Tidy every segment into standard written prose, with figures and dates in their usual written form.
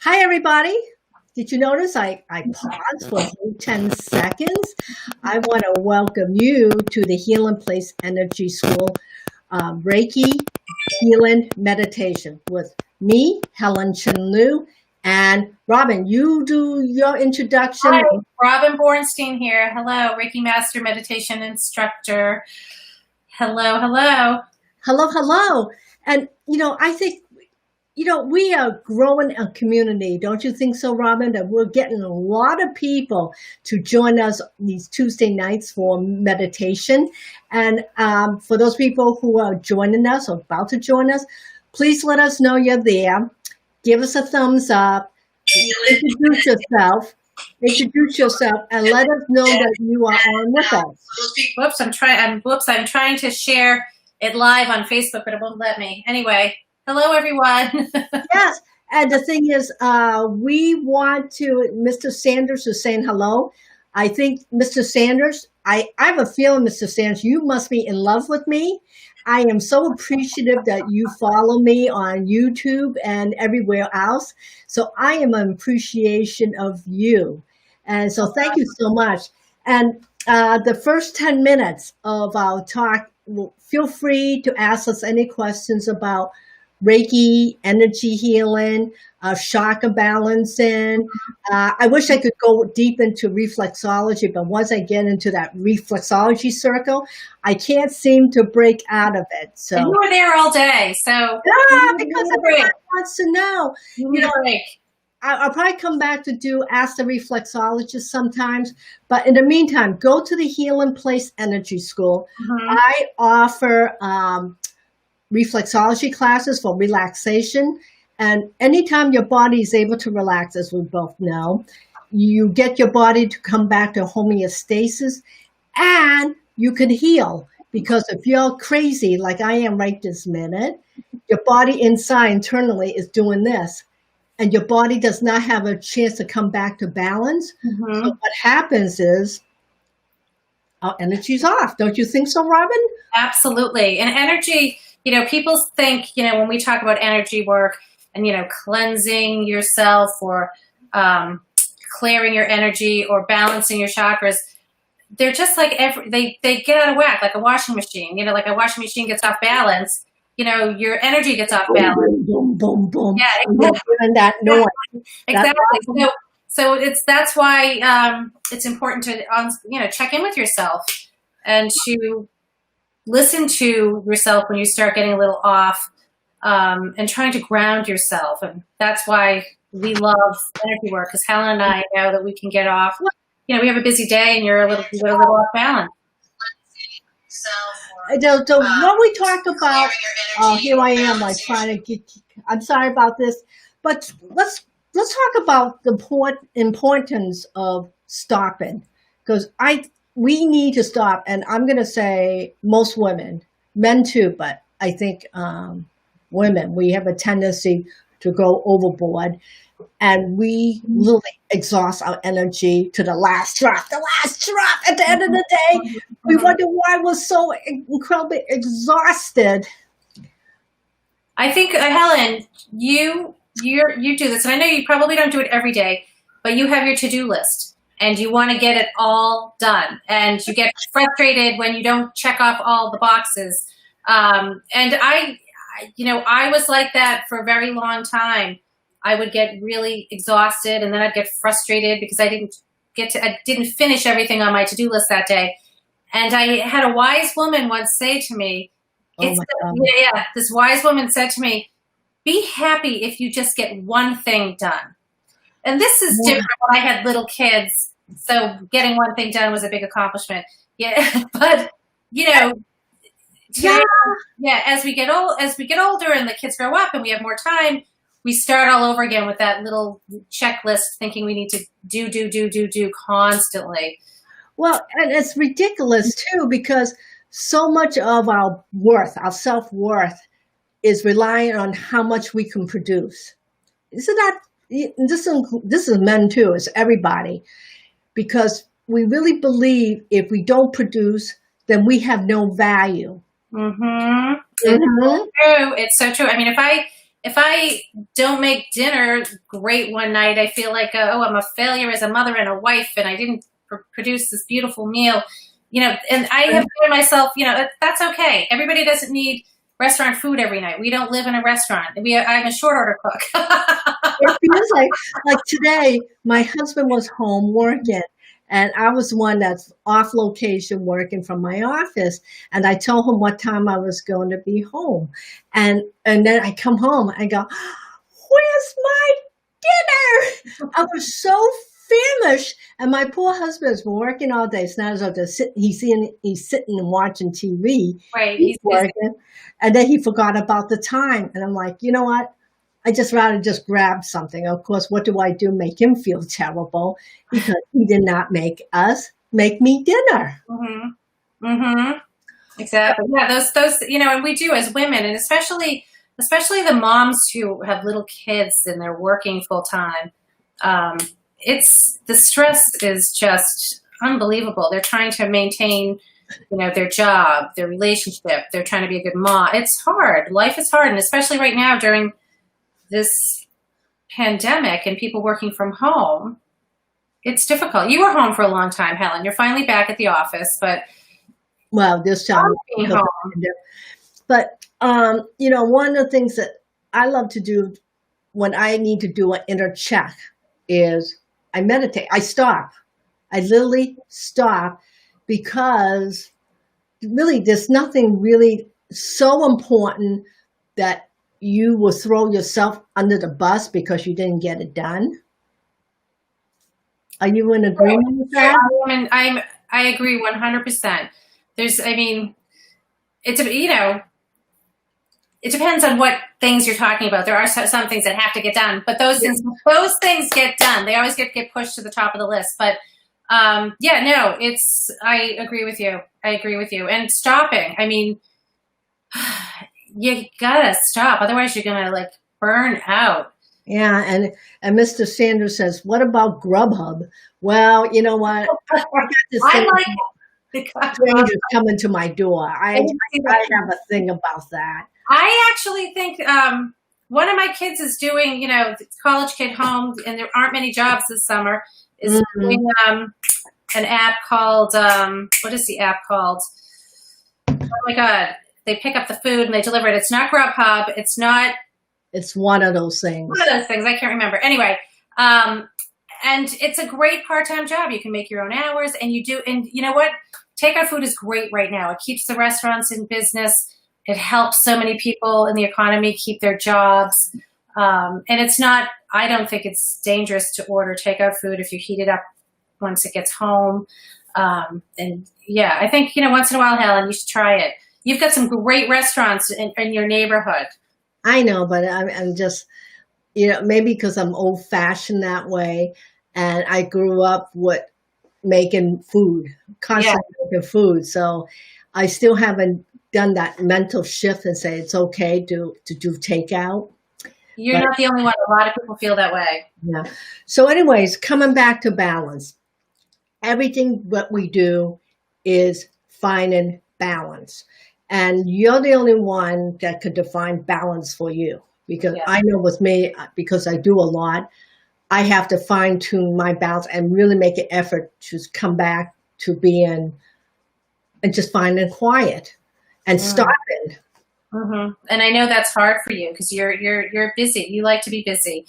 Hi, everybody. Did you notice I paused for 10 seconds? I want to welcome you to the Healing Place Energy School Reiki Healing Meditation with me, Helen Chenlu, and Robin. You do your introduction. Hi, Robin Bornstein here. Hello, Reiki Master Meditation Instructor. Hello, hello. Hello, hello. And, I think we are growing a community, don't you think so, Robin? That we're getting a lot of people to join us these Tuesday nights for meditation. And for those people who are joining us or about to join us, please let us know you're there. Give us a thumbs up. Introduce yourself, and let us know that you are on with us. I'm trying to share it live on Facebook, but it won't let me. Anyway. Hello, everyone. Yes. And the thing is, we want to, Mr. Sanders is saying hello. I think, Mr. Sanders, I have a feeling, Mr. Sanders, you must be in love with me. I am so appreciative that you follow me on YouTube and everywhere else. So I am an appreciation of you. And so thank you so much. And the first 10 minutes of our talk, feel free to ask us any questions about Reiki, energy healing, chakra balancing. I wish I could go deep into reflexology, but once I get into that reflexology circle, I can't seem to break out of it. So and you were there all day, so because everyone wants to know. I'll probably come back to do Ask the Reflexologist sometimes, but in the meantime, go to the Healing Place Energy School. Mm-hmm. I offer reflexology classes for relaxation, and anytime your body is able to relax, as we both know, you get your body to come back to homeostasis, and you can heal. Because if you're crazy like I am right this minute, your body inside internally is doing this, and your body does not have a chance to come back to balance. Mm-hmm. So what happens is our energy's off. Don't you think so, Robin? Absolutely. And energy, people think, when we talk about energy work and, cleansing yourself or clearing your energy or balancing your chakras, they're just like they get out of whack, like a washing machine. Like a washing machine gets off balance, your energy gets off balance. Boom, boom, boom. Yeah, exactly. And that noise. Exactly. So that's why it's important to check in with yourself and to listen to yourself when you start getting a little off, and trying to ground yourself. And that's why we love energy work, because Helen and I know that we can get off. We have a busy day and you're a little off balance. What we talk about, here I am, like trying to get, I'm sorry about this, but let's talk about the importance of stopping, because we need to stop. And I'm going to say most women, men too, but I think women, we have a tendency to go overboard, and we literally exhaust our energy to the last drop. At the end of the day, we wonder why we're so incredibly exhausted. I think, Helen, you do this, and I know you probably don't do it every day, but you have your to-do list. And you want to get it all done. And you get frustrated when you don't check off all the boxes. And I was like that for a very long time. I would get really exhausted, and then I'd get frustrated because I didn't finish everything on my to-do list that day. And I had a wise woman once say to me, this wise woman said to me, be happy if you just get one thing done. And this is different when I had little kids, so getting one thing done was a big accomplishment. Yeah, but as we get older and the kids grow up and we have more time, we start all over again with that little checklist, thinking we need to do constantly. Well, and it's ridiculous too, because so much of our worth, our self-worth, is relying on how much we can produce. Isn't that? This is men too, it's everybody, because we really believe if we don't produce, then we have no value. Mm-hmm. Mm-hmm. It's so true. I mean, if if I don't make dinner great one night, I feel like, I'm a failure as a mother and a wife, and I didn't produce this beautiful meal, and I have given myself, that's okay. Everybody doesn't need restaurant food every night. We don't live in a restaurant. I'm a short order cook. It feels like today, my husband was home working, and I was one that's off location working from my office. And I told him what time I was going to be home, and then I come home and I go, "Where's my dinner?" I was so famished, and my poor husband's been working all day. It's not as though he's sitting and watching TV. Right. He's working, and then he forgot about the time. And I'm like, you know what? I just rather just grab something. Of course, what do I do? Make him feel terrible because he did not make me dinner. Mm-hmm. Mm-hmm. Exactly. Yeah. Those, and we do as women, and especially the moms who have little kids and they're working full time. It's the stress is just unbelievable. They're trying to maintain, their job, their relationship. They're trying to be a good mom. It's hard. Life is hard. And especially right now during this pandemic and people working from home, it's difficult. You were home for a long time, Helen. You're finally back at the office, but this time, being home. But one of the things that I love to do when I need to do an inner check is I meditate. I stop. I literally stop because really there's nothing really so important that you will throw yourself under the bus because you didn't get it done. Are you in agreement with that? I agree 100%. It depends on what things you're talking about. There are some things that have to get done, but those things get done. They always get pushed to the top of the list. But I agree with you. And stopping. You gotta stop, otherwise you're gonna burn out. Yeah, and Mr. Sanders says, "What about Grubhub?" Well, you know what? I like strangers coming to my door. I have a thing about that. I actually think one of my kids is doing, college kid home, and there aren't many jobs this summer. Is doing an app called what is the app called? Oh my God. They pick up the food and they deliver it. It's not Grubhub. It's not. It's one of those things. One of those things. I can't remember. Anyway, and it's a great part-time job. You can make your own hours, and you do. And you know what? Takeout food is great right now. It keeps the restaurants in business. It helps so many people in the economy keep their jobs. And it's not. I don't think it's dangerous to order takeout food if you heat it up once it gets home. And yeah, I think once in a while, Helen, you should try it. You've got some great restaurants in your neighborhood. I know, but I'm just, maybe because I'm old fashioned that way. And I grew up with making food, constantly making food. So I still haven't done that mental shift and say it's okay to do takeout. You're not the only one. A lot of people feel that way. Yeah. So anyways, coming back to balance, everything what we do is finding balance. And you're the only one that could define balance for you. Because I know with me, because I do a lot, I have to fine tune my balance and really make an effort to come back to being and just finding quiet and stopping. Mm-hmm. And I know that's hard for you because you're busy. You like to be busy,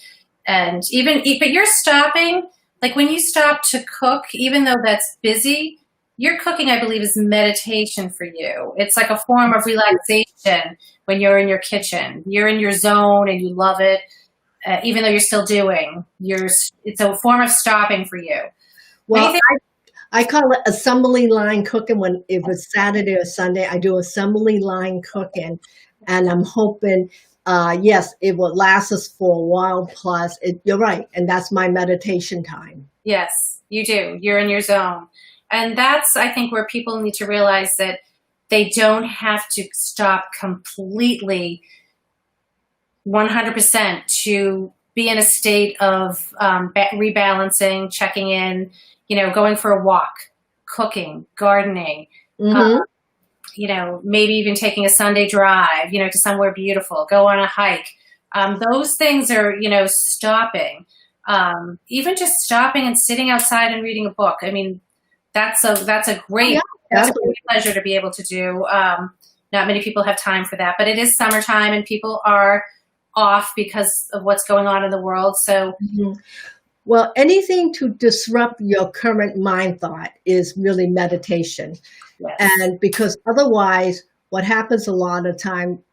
and but you're stopping. Like when you stop to cook, even though that's busy, your cooking, I believe, is meditation for you. It's like a form of relaxation when you're in your kitchen. You're in your zone and you love it, even though you're still doing. It's a form of stopping for you. Well, I call it assembly line cooking. When if it's Saturday or Sunday, I do assembly line cooking, and I'm hoping, yes, it will last us for a while. Plus, you're right, and that's my meditation time. Yes, you do. You're in your zone. And that's, I think, where people need to realize that they don't have to stop completely 100% to be in a state of rebalancing, checking in, going for a walk, cooking, gardening, maybe even taking a Sunday drive, to somewhere beautiful, go on a hike, Those things are, stopping. Even just stopping and sitting outside and reading a book. I mean, that's a Yeah, absolutely. great pleasure to be able to do. Not many people have time for that, but it is summertime and people are off because of what's going on in the world. So Mhm. Well, anything to disrupt your current mind thought is really meditation. yes, And because otherwise, what happens a lot of time,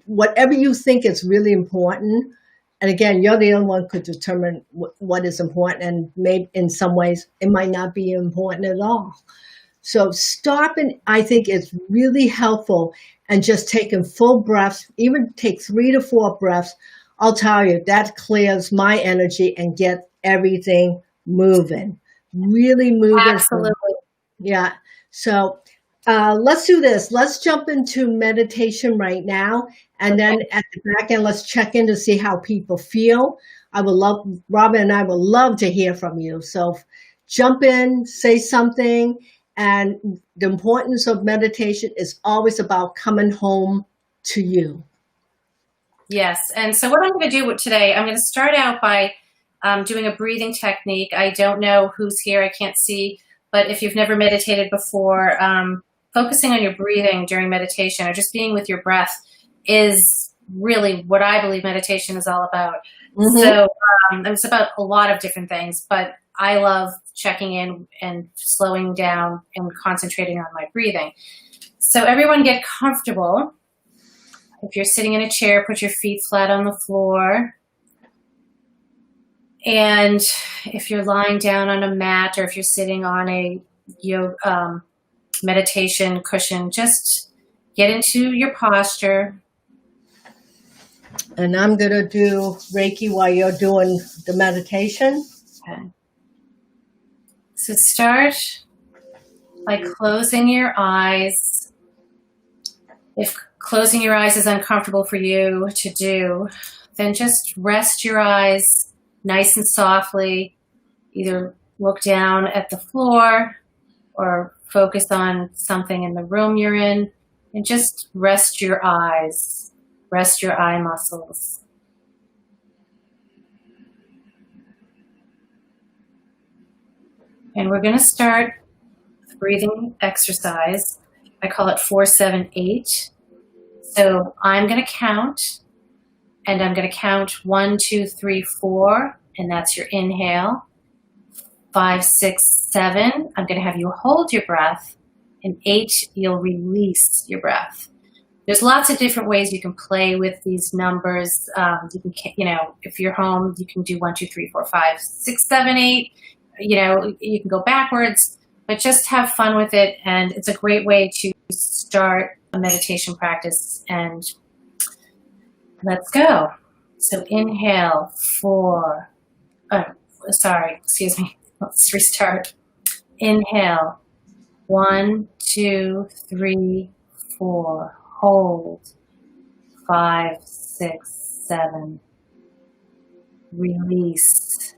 whatever you think is really important, and again, you're the only one could determine what is important, and maybe in some ways it might not be important at all. So stopping, I think, is really helpful, and just taking full breaths, even take 3 to 4 breaths. I'll tell you, that clears my energy and get everything moving, really moving. absolutely. Yeah. So let's do this. Let's jump into meditation right now. And Okay. then at the back end, let's check in to see how people feel. I would love, Robin and I would love to hear from you. So jump in, say something. And the importance of meditation is always about coming home to you. Yes. And so what I'm going to do today, I'm going to start out by doing a breathing technique. I don't know who's here. I can't see. But if you've never meditated before, focusing on your breathing during meditation or just being with your breath is really what I believe meditation is all about. Mm-hmm. So it's about a lot of different things, but I love checking in and slowing down and concentrating on my breathing. So everyone get comfortable. If you're sitting in a chair, put your feet flat on the floor. And if you're lying down on a mat or if you're sitting on a meditation cushion, just get into your posture. And I'm going to do Reiki while you're doing the meditation. Okay. So start by closing your eyes. If closing your eyes is uncomfortable for you to do, then just rest your eyes nice and softly. Either look down at the floor or focus on something in the room you're in and just rest your eyes, rest your eye muscles. And we're going to start with breathing exercise. I call it 4-7-8. So I'm going to count, and I'm going to count 1, 2, 3, 4, and that's your inhale. 5, 6, 7. I'm going to have you hold your breath, and 8, you'll release your breath. There's lots of different ways you can play with these numbers. You can, if you're home, you can do 1, 2, 3, 4, 5, 6, 7, 8. You can go backwards, but just have fun with it. And it's a great way to start a meditation practice. And let's go. So inhale, 4. Excuse me. Let's restart. Inhale, 1, 2, 3, 4. Hold, 5, 6, 7. Release.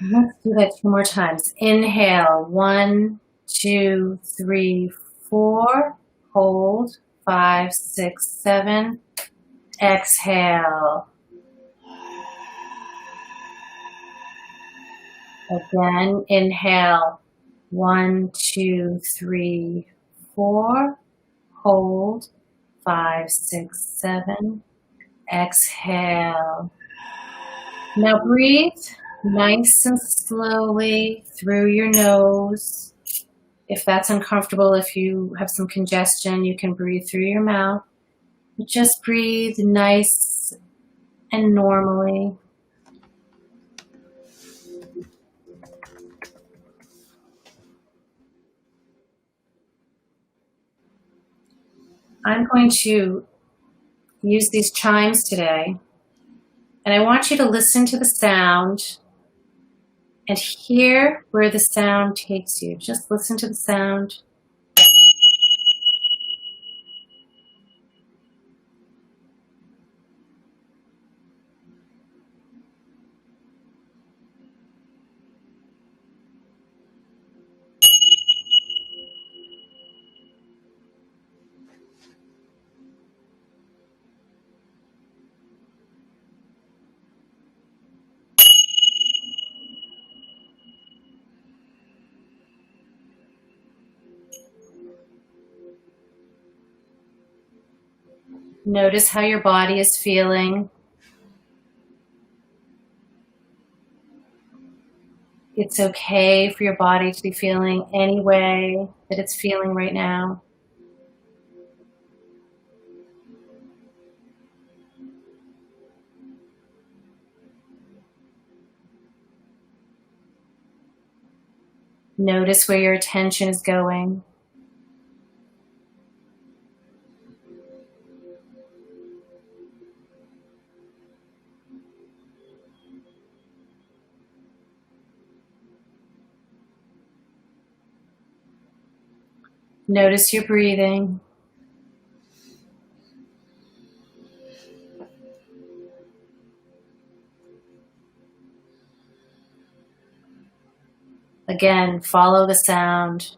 Let's do that 2 more times. Inhale, 1, 2, 3, 4. Hold, 5, 6, 7. Exhale. Again, inhale, 1, 2, 3, 4. Hold, 5, 6, 7. Exhale. Now breathe nice and slowly through your nose. If that's uncomfortable, if you have some congestion, you can breathe through your mouth. Just breathe nice and normally. I'm going to use these chimes today, and I want you to listen to the sound and hear where the sound takes you. Just listen to the sound. Notice how your body is feeling. It's okay for your body to be feeling any way that it's feeling right now. Notice where your attention is going. Notice your breathing. Again, follow the sound.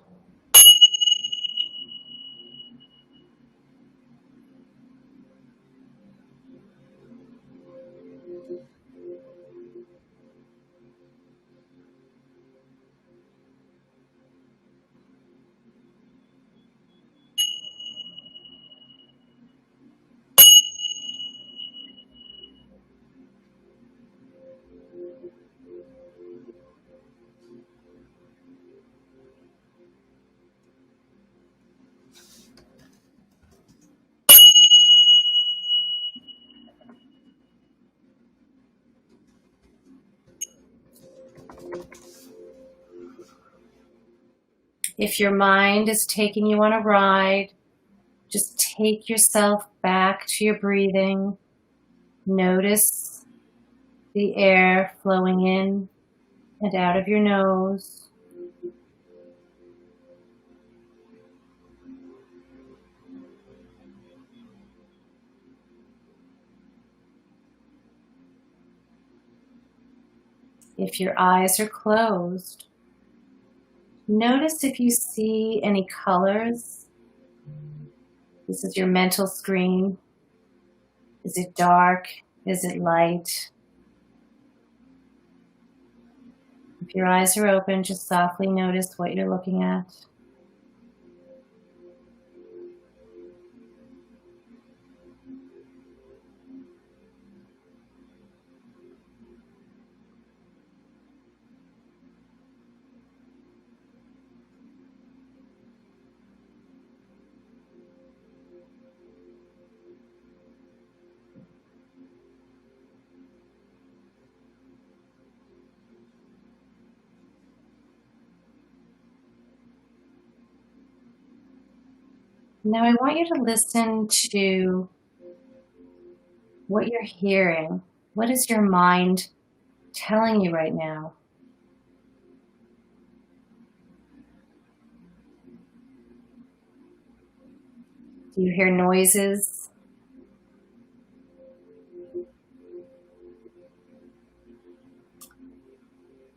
If your mind is taking you on a ride, just take yourself back to your breathing. Notice the air flowing in and out of your nose. If your eyes are closed, notice if you see any colors. This is your mental screen. Is it dark? Is it light? If your eyes are open, just softly notice what you're looking at. Now I want you to listen to what you're hearing. What is your mind telling you right now? Do you hear noises?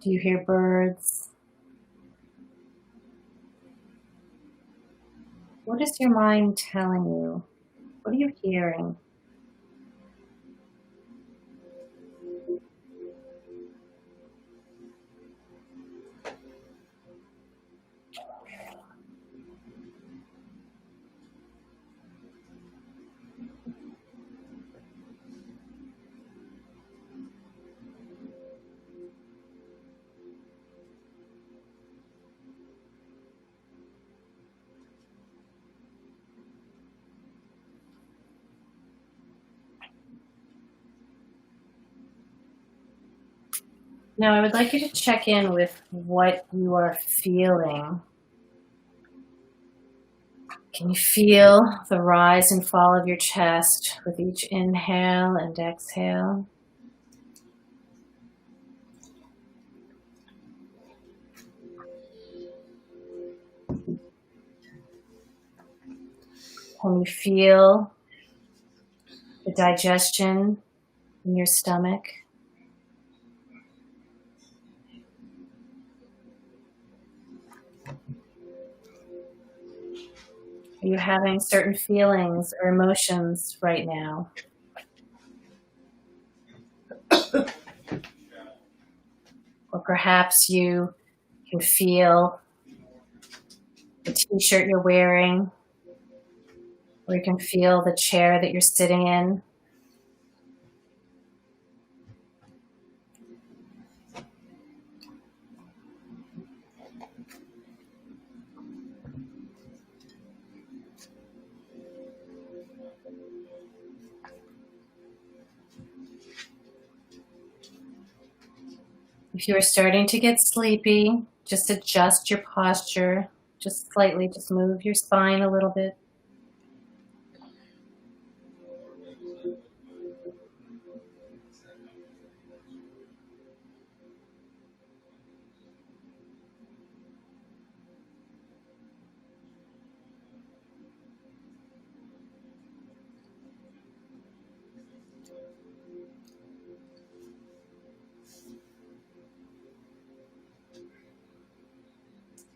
Do you hear birds? What is your mind telling you? What are you hearing? Now I would like you to check in with what you are feeling. Can you feel the rise and fall of your chest with each inhale and exhale? Can you feel the digestion in your stomach? Are you having certain feelings or emotions right now? Or perhaps you can feel the t-shirt you're wearing, Or you can feel the chair that you're sitting in. If you're starting to get sleepy, just adjust your posture just slightly. Just move your spine a little bit.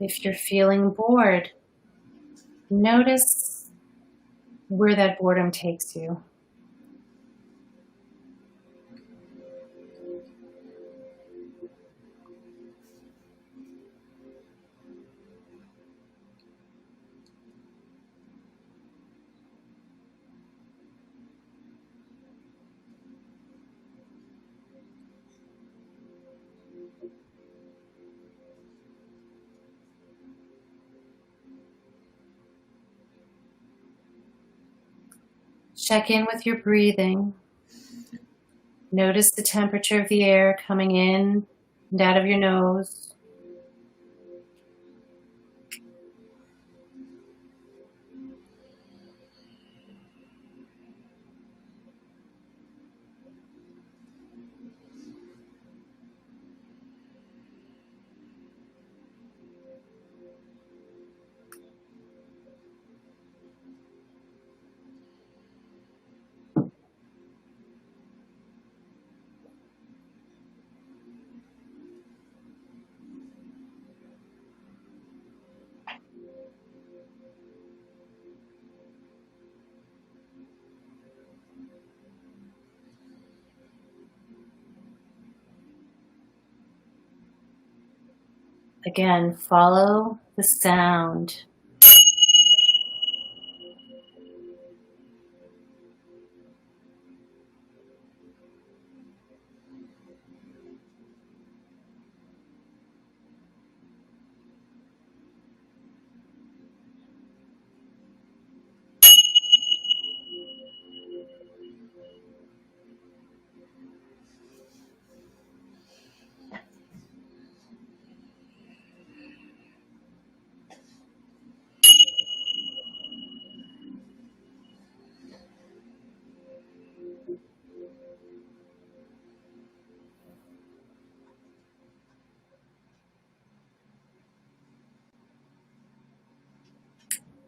If you're feeling bored, notice where that boredom takes you. Check in with your breathing. Notice the temperature of the air coming in and out of your nose. Again, follow the sound.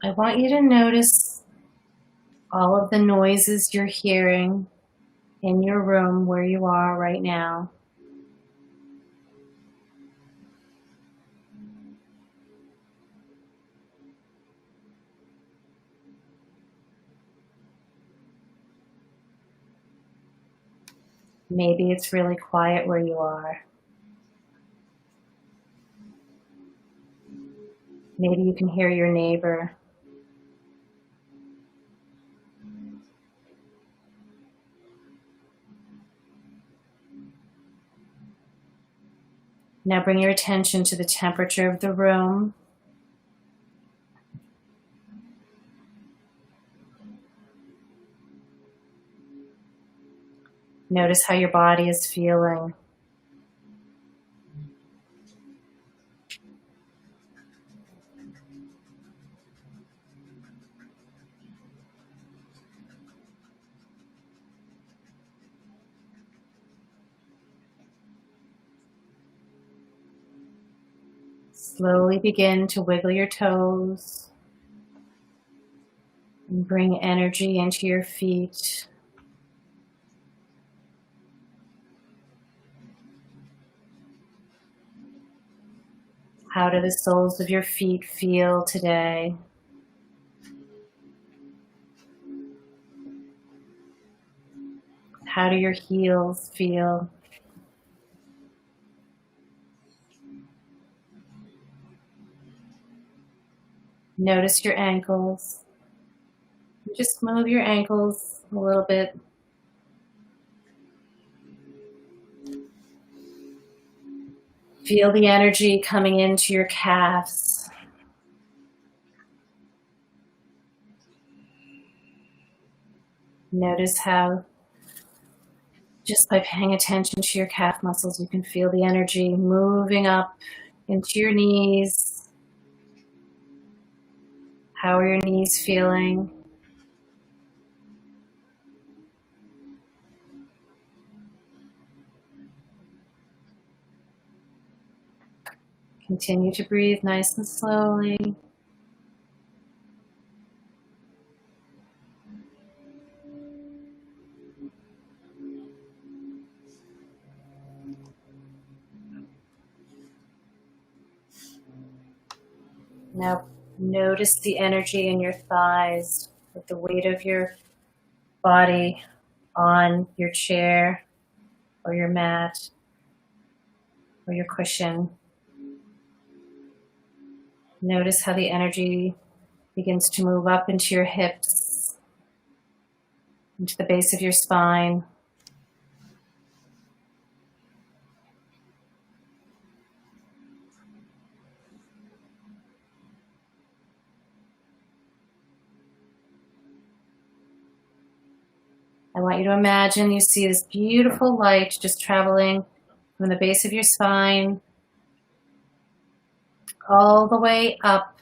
I want you to notice all of the noises you're hearing in your room where you are right now. Maybe it's really quiet where you are. Maybe you can hear your neighbor. Now bring your attention to the temperature of the room. Notice how your body is feeling. Slowly begin to wiggle your toes and bring energy into your feet. How do the soles of your feet feel today? How do your heels feel? Notice your ankles. Just move your ankles a little bit. Feel the energy coming into your calves. Notice how just by paying attention to your calf muscles, you can feel the energy moving up into your knees. How are your knees feeling? Continue to breathe nice and slowly. Now notice the energy in your thighs with the weight of your body on your chair or your mat or your cushion. Notice how the energy begins to move up into your hips, into the base of your spine. I want you to imagine you see this beautiful light just traveling from the base of your spine all the way up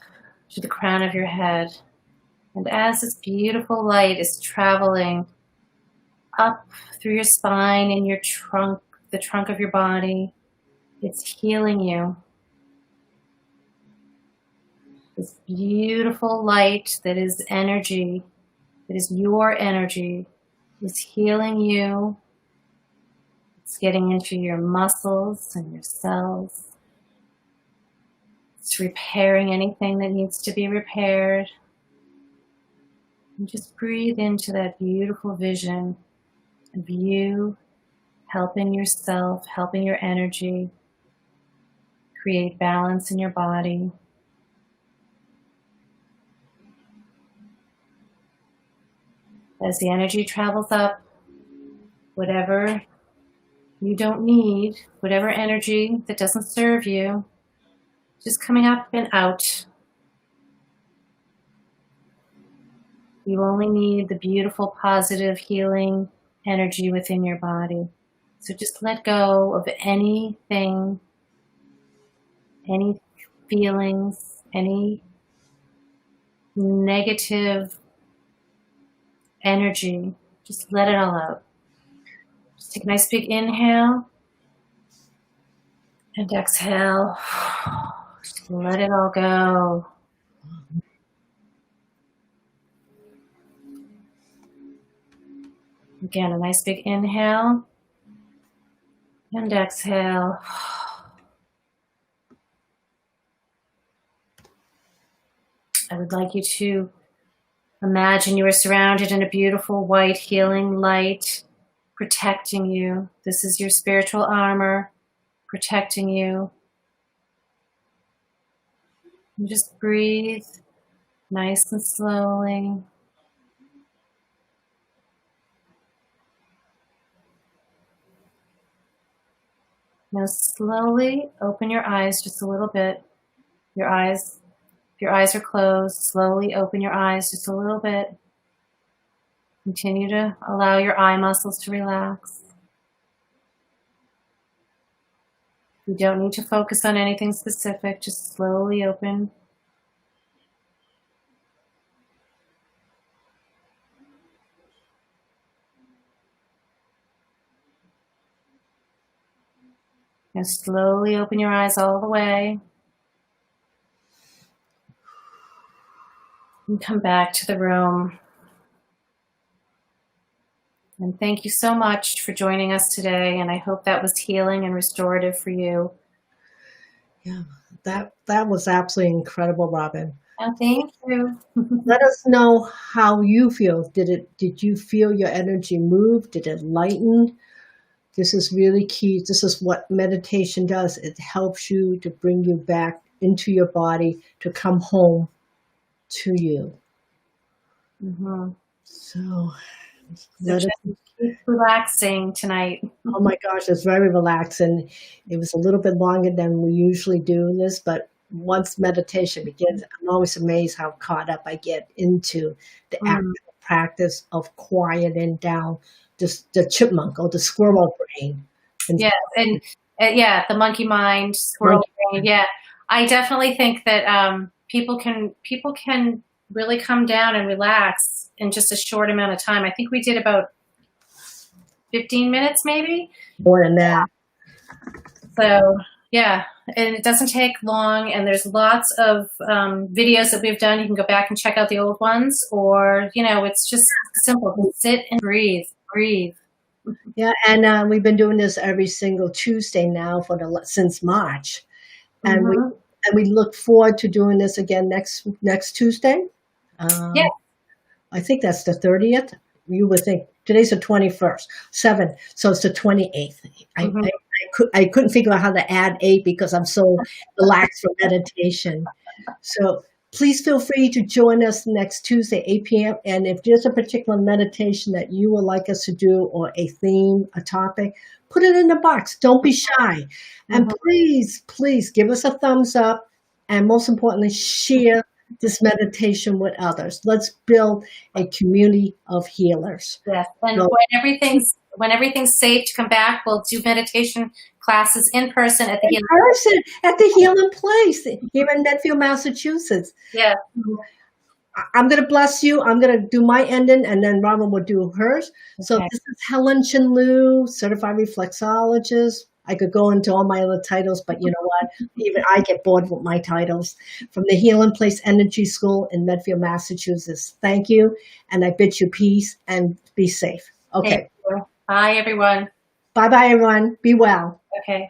to the crown of your head. And as this beautiful light is traveling up through your spine and your trunk, the trunk of your body, it's healing you. This beautiful light that is energy, that is your energy, is healing you. It's getting into your muscles and your cells. It's repairing anything that needs to be repaired. And just breathe into that beautiful vision of you helping yourself, helping your energy create balance in your body. As the energy travels up, whatever you don't need, whatever energy that doesn't serve you, just coming up and out. You only need the beautiful, positive, healing energy within your body. So just let go of anything, any feelings, any negative energy. Just let it all out. Just take a nice big inhale and exhale. Just let it all go. Again, a nice big inhale and exhale. I would like you to imagine you are surrounded in a beautiful white healing light protecting you. This is your spiritual armor protecting you. And just breathe nice and slowly. Now slowly open your eyes just a little bit. If your eyes are closed, slowly open your eyes just a little bit. Continue to allow your eye muscles to relax. You don't need to focus on anything specific, just slowly open. Now slowly open your eyes all the way. And come back to the room. And thank you so much for joining us today. And I hope that was healing and restorative for you. Yeah, that was absolutely incredible, Robin. Oh, thank you. Let us know how you feel. Did you feel your energy move? Did it lighten? This is really key. This is what meditation does. It helps you to bring you back into your body, to come home to you. Mm-hmm. So So let just it, keep relaxing tonight. oh my gosh, it's very relaxing. It was a little bit longer than we usually do this, but once meditation begins, I'm always amazed how caught up I get into the Mm. actual practice of quieting down the chipmunk or the squirrel brain. And Yeah, and yeah, the monkey mind, squirrel monkey, brain. Yeah, I definitely think that people can really come down and relax in just a short amount of time. I think we did about 15 minutes, maybe. more than that. So yeah, and it doesn't take long. And there's lots of videos that we've done. You can go back and check out the old ones, or it's just simple. Sit and breathe, breathe. Yeah, and we've been doing this every single Tuesday now since March, and we Hmm. and we look forward to doing this again next Tuesday. Yeah. Um, I think that's the 30th. You would think today's the 21st, 7th, so it's the 28th. Hmm. I couldn't figure out how to add 8 because I'm so relaxed from meditation. So please feel free to join us next Tuesday, 8 p.m. And if there's a particular meditation that you would like us to do, or a theme, a topic, put it in the box. Don't be shy. And Hmm. please, please give us a thumbs up. And most importantly, share this meditation with others. Let's build a community of healers. Yes, and So, when everything's safe to come back, we'll do meditation classes in person at the in healing. person at the Healing Place here in Medfield, Massachusetts. Yeah. I'm going to bless you. I'm going to do my ending, and then Robin will do hers. So Okay. this is Helen Chinlu, certified reflexologist. I could go into all my other titles, but you know what? Even I get bored with my titles. From the Healing Place Energy School in Medfield, Massachusetts. Thank you, and I bid you peace and be safe. Thank Okay. you. Bye, everyone. Bye-bye, everyone. Be well. Okay.